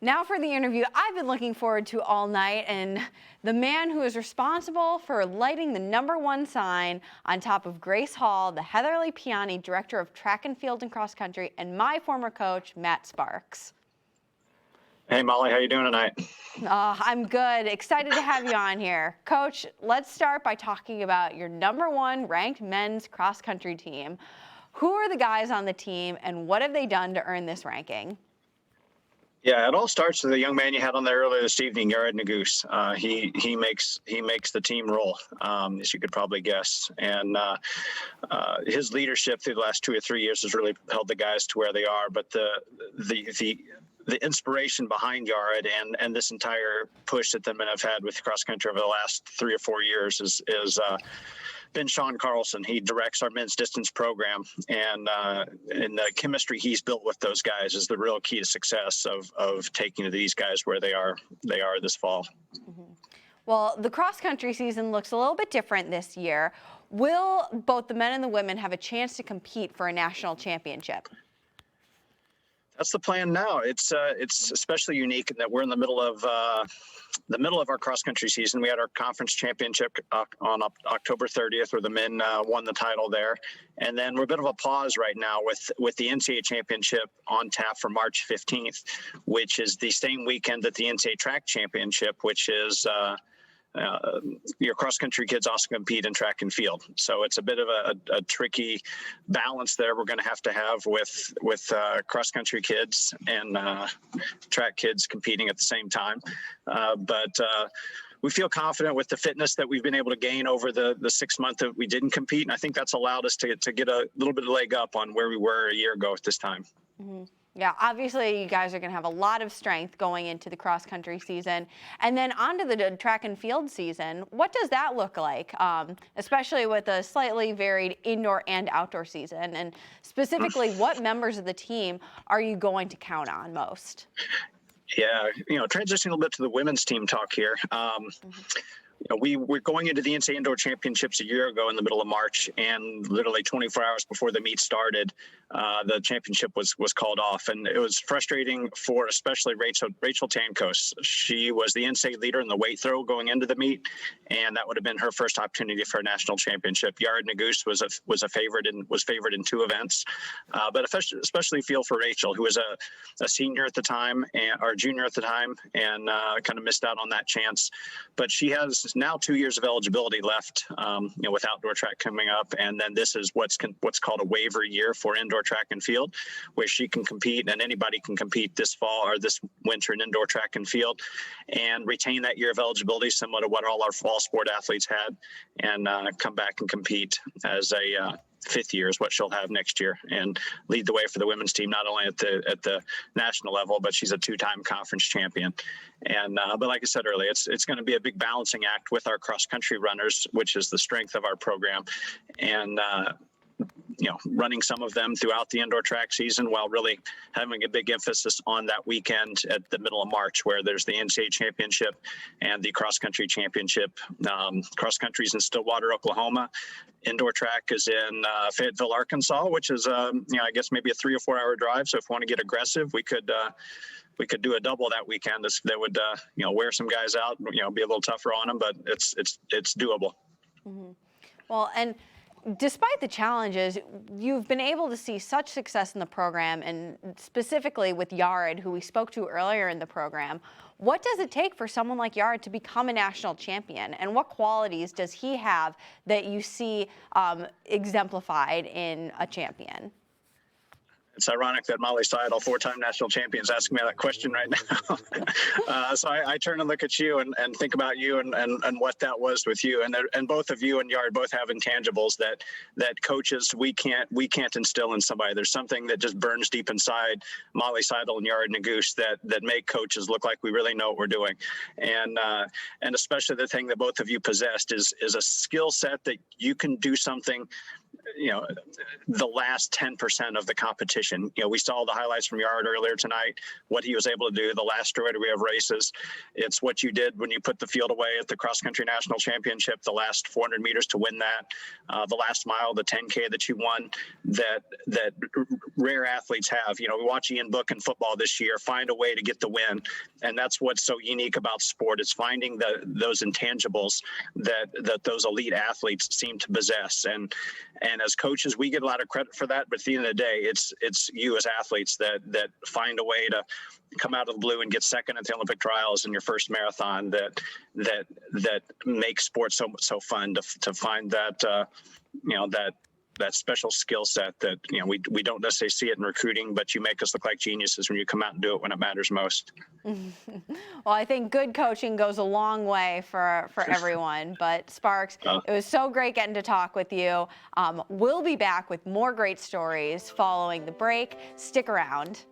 Now for the interview I've been looking forward to all night, and the man who is responsible for lighting the #1 sign on top of Grace Hall, the Hatherly-Piane Director of Track and Field and Cross Country, and my former coach, Matt Sparks. Hey, Molly, how you doing tonight? I'm good. Excited to have you on here. Coach, let's start by talking about your #1 ranked men's cross country team. Who are the guys on the team, and what have they done to earn this ranking? Yeah, it all starts with the young man you had on there earlier this evening, Jared Nagus. He makes the team roll, as you could probably guess, and his leadership through the last 2 or 3 years has really held the guys to where they are. But the inspiration behind Jared and this entire push that the men have had with cross country over the last 3 or 4 years is been Sean Carlson. He directs our men's distance program, and the chemistry he's built with those guys is the real key to success of taking these guys where they are this fall. Mm-hmm. Well, the cross country season looks a little bit different this year. Will both the men and the women have a chance to compete for a national championship? That's the plan now. It's especially unique in that we're in the middle of our cross country season. We had our conference championship on October 30th, where the men won the title there, and then we're a bit of a pause right now with the NCAA championship on tap for March 15th, which is the same weekend that the NCAA track championship, which is your cross-country kids also compete in track and field. So it's a bit of a tricky balance there we're going to have with cross-country kids and track kids competing at the same time. But we feel confident with the fitness that we've been able to gain over the 6 months that we didn't compete. And I think that's allowed us to get a little bit of leg up on where we were a year ago at this time. Mm-hmm. Yeah, obviously you guys are going to have a lot of strength going into the cross-country season. And then onto the track and field season. What does that look like, especially with a slightly varied indoor and outdoor season? And specifically, what members of the team are you going to count on most? Yeah, transitioning a little bit to the women's team talk here. We were going into the NCAA Indoor Championships a year ago in the middle of March, and literally 24 hours before the meet started, the championship was called off, and it was frustrating for especially Rachel Tankos. She was the NCAA leader in the weight throw going into the meet, and that would have been her first opportunity for a national championship. Jared Nagus was favored in 2 events, but especially feel for Rachel, who was a senior at the time or junior at the time, and kind of missed out on that chance. But she has now 2 years of eligibility left, with outdoor track coming up, and then this is what's called a waiver year for indoor track and field, where she can compete, and anybody can compete this fall or this winter in indoor track and field, and retain that year of eligibility, similar to what all our fall sport athletes had, and come back and compete as a 5th year is what she'll have next year, and lead the way for the women's team, not only at the national level, but she's a 2-time conference champion. And but like I said earlier, it's going to be a big balancing act with our cross country runners, which is the strength of our program, and running some of them throughout the indoor track season, while really having a big emphasis on that weekend at the middle of March, where there's the NCAA championship and the cross country championship. Cross country is in Stillwater, Oklahoma. Indoor track is in Fayetteville, Arkansas, which is I guess maybe a 3 or 4 hour drive. So if we want to get aggressive, we could do a double that weekend. That would wear some guys out, be a little tougher on them, but it's doable. Mm-hmm. Well, and despite the challenges, you've been able to see such success in the program, and specifically with Jared, who we spoke to earlier in the program. What does it take for someone like Jared to become a national champion, and what qualities does he have that you see exemplified in a champion? It's ironic that Molly Seidel, 4-time national champion, is asking me that question right now. So I turn and look at you and think about you and what that was with you. And both of you and Yard both have intangibles that coaches we can't instill in somebody. There's something that just burns deep inside Molly Seidel and Yard Nagus that make coaches look like we really know what we're doing. And especially the thing that both of you possessed is a skill set that you can do something the last 10% of the competition. We saw the highlights from Yard earlier tonight, what he was able to do the last array of races. It's what you did when you put the field away at the cross country national championship, the last 400 meters to win that, the last mile, the 10K that you won, that rare athletes have. We watch Ian Book in football this year find a way to get the win, and that's what's so unique about sport, is finding those intangibles that those elite athletes seem to possess. And as coaches, we get a lot of credit for that, but at the end of the day, it's you as athletes that find a way to come out of the blue and get second at the Olympic trials in your first marathon, that makes sports so fun, to find that that special skill set that we don't necessarily see it in recruiting, but you make us look like geniuses when you come out and do it when it matters most. Well, I think good coaching goes a long way for everyone. But Sparks, it was so great getting to talk with you. We'll be back with more great stories following the break. Stick around.